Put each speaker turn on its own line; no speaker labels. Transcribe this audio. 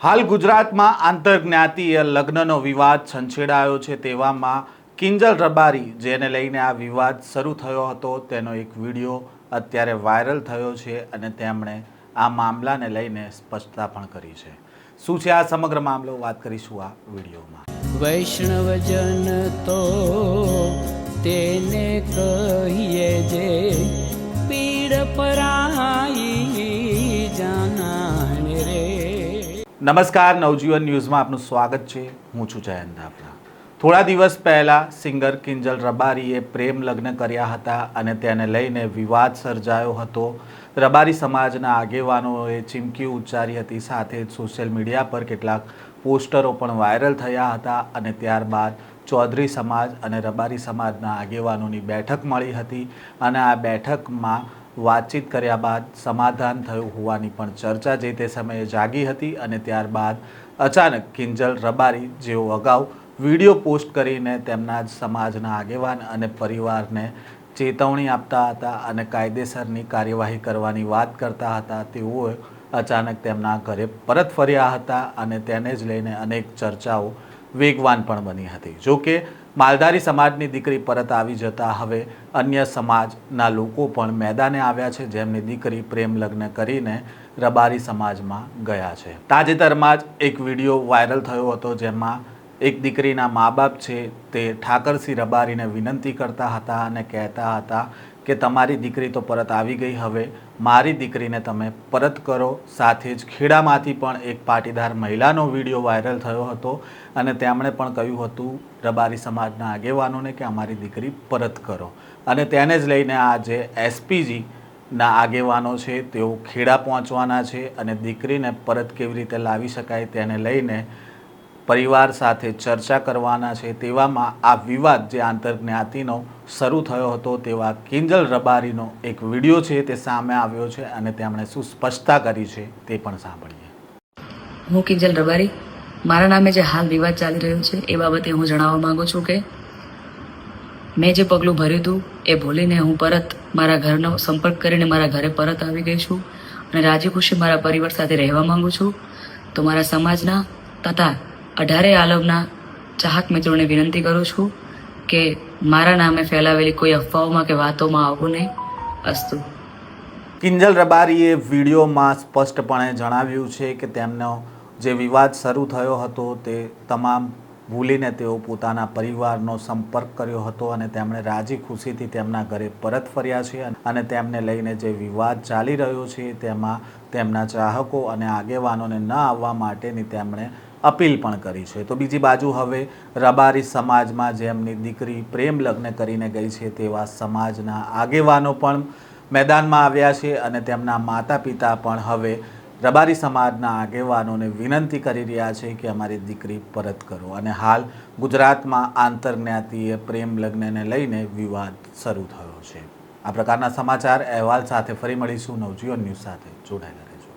હાલ ગુજરાતમાં આંતરજ્ઞાતીય લગ્નનો વિવાદ છંછેડાયો છે। તેવામાં કિંજલ રબારી જેને લઈને આ વિવાદ શરૂ થયો હતો તેનો એક વિડીયો અત્યારે વાયરલ થયો છે અને તેમણે આ મામલાને લઈને સ્પષ્ટતા પણ કરી છે। શું છે આ સમગ્ર મામલો, વાત કરીશું આ વિડીયોમાં।
વૈષ્ણવજન તો તેને કહીએ જે પીડ પરાઈ જાનાને રે।
નમસ્કાર, નવજીવન ન્યૂઝમાં આપનું સ્વાગત છે। હું છું જયંત દાફલા। થોડા દિવસ પહેલાં સિંગર કિંજલ રબારીએ પ્રેમ લગ્ન કર્યા હતા અને તેને લઈને વિવાદ સર્જાયો હતો। રબારી સમાજના આગેવાનોએ ચીમકી ઉચ્ચારી હતી, સાથે જ સોશિયલ મીડિયા પર કેટલાક પોસ્ટરો પણ વાયરલ થયા હતા અને ત્યારબાદ ચૌધરી સમાજ અને રબારી સમાજના આગેવાનોની બેઠક મળી હતી અને આ બેઠકમાં વાતચીત કર્યા બાદ સમાધાન થયું હોવાની પણ ચર્ચા જે તે સમયે જાગી હતી અને ત્યારબાદ અચાનક કિંજલ રબારી જેઓ અગાઉ વિડીયો પોસ્ટ કરીને તેમના જ સમાજના આગેવાન અને પરિવારને ચેતવણી આપતા હતા અને કાયદેસરની કાર્યવાહી કરવાની વાત કરતા હતા, તેઓએ અચાનક તેમના ઘરે પરત ફર્યા હતા અને તેને જ લઈને અનેક ચર્ચાઓ વેગવાન પણ બની હતી। જો કે માલધારી સમાજની દીકરી પરત આવી જતા હવે અન્ય સમાજના લોકો પણ મેદાને આવ્યા છે, જેમની દીકરી પ્રેમ લગ્ન કરીને રબારી સમાજમાં ગયા છે। તાજેતરમાં જ એક વિડીયો વાયરલ થયો હતો, જેમાં એક દીકરીના મા બાપ છે તે ઠાકરસિંહ રબારીને વિનંતી કરતા હતા અને કહેતા હતા કે તમારી દીકરી તો પરત આવી ગઈ, હવે મારી દીકરીને તમે પરત કરો। સાથે જ ખેડામાંથી પણ એક પાટીદાર મહિલાનો વિડીયો વાયરલ થયો હતો અને તેમણે પણ કહ્યું હતું રબારી સમાજના આગેવાનોને કે અમારી દીકરી પરત કરો અને તેને જ લઈને આજે એસપીજીના આગેવાનો છે તેઓ ખેડા પહોંચવાના છે અને દીકરીને પરત કેવી રીતે લાવી શકાય તેને લઈને પરિવાર સાથે ચર્ચા કરવાના છે। તેવામાં આ વિવાદ જે આંતરજ્ઞાતિનો શરૂ થયો હતો તેવા કિંજલ રબારીનો એક વિડીયો છે તે સામે આવ્યો છે અને તેમણે શું સ્પષ્ટતા કરી છે તે પણ સાંભળીએ।
હું કિંજલ રબારી, મારા નામે જે હાલ વિવાદ ચાલી રહ્યો છે એ બાબતે હું જણાવવા માંગુ છું કે મેં જે પગલું ભર્યું હતું એ ભૂલીને હું પરત મારા ઘરનો સંપર્ક કરીને મારા ઘરે પરત આવી ગઈ છું અને રાજી ખુશી મારા પરિવાર સાથે રહેવા માંગુ છું। તો મારા સમાજના તથા 18 આલમના ચાહક મિત્રોને વિનંતી કરું છું કે મારા નામે ફેલાવેલી કોઈ અફવાઓમાં કે વાતોમાં આવવું નહીં। અસ્તુ।
કિંજલ રબારીએ વિડીયોમાં સ્પષ્ટપણે જણાવ્યું છે કે તેમનો જે વિવાદ શરૂ થયો હતો તે તમામ ભૂલીને તેઓ પોતાના પરિવારનો સંપર્ક કર્યો હતો અને તેમણે રાજી ખુશીથી તેમના ઘરે પરત ફર્યા છે અને તેમને લઈને જે વિવાદ ચાલી રહ્યો છે તેમાં તેમના ચાહકો અને આગેવાનોને ન આવવા માટેની તેમણે અપીલ પણ કરી છે। તો બીજી બાજુ હવે રબારી સમાજમાં જેમની દીકરી પ્રેમ લગ્ન કરીને ગઈ છે તેવા સમાજના આગેવાનો પણ મેદાનમાં આવ્યા છે અને તેમના માતા પિતા પણ હવે રબારી સમાજના આગેવાનોને વિનંતી કરી રહ્યા છે કે અમારી દીકરી પરત કરો અને હાલ ગુજરાતમાં આંતરજ્ઞાતીય પ્રેમ લગ્નને લઈને વિવાદ શરૂ થયો છે। આ પ્રકારના સમાચાર અહેવાલ સાથે ફરી મળીશું। નવજીવન ન્યૂઝ સાથે જોડાયેલા રહેજો।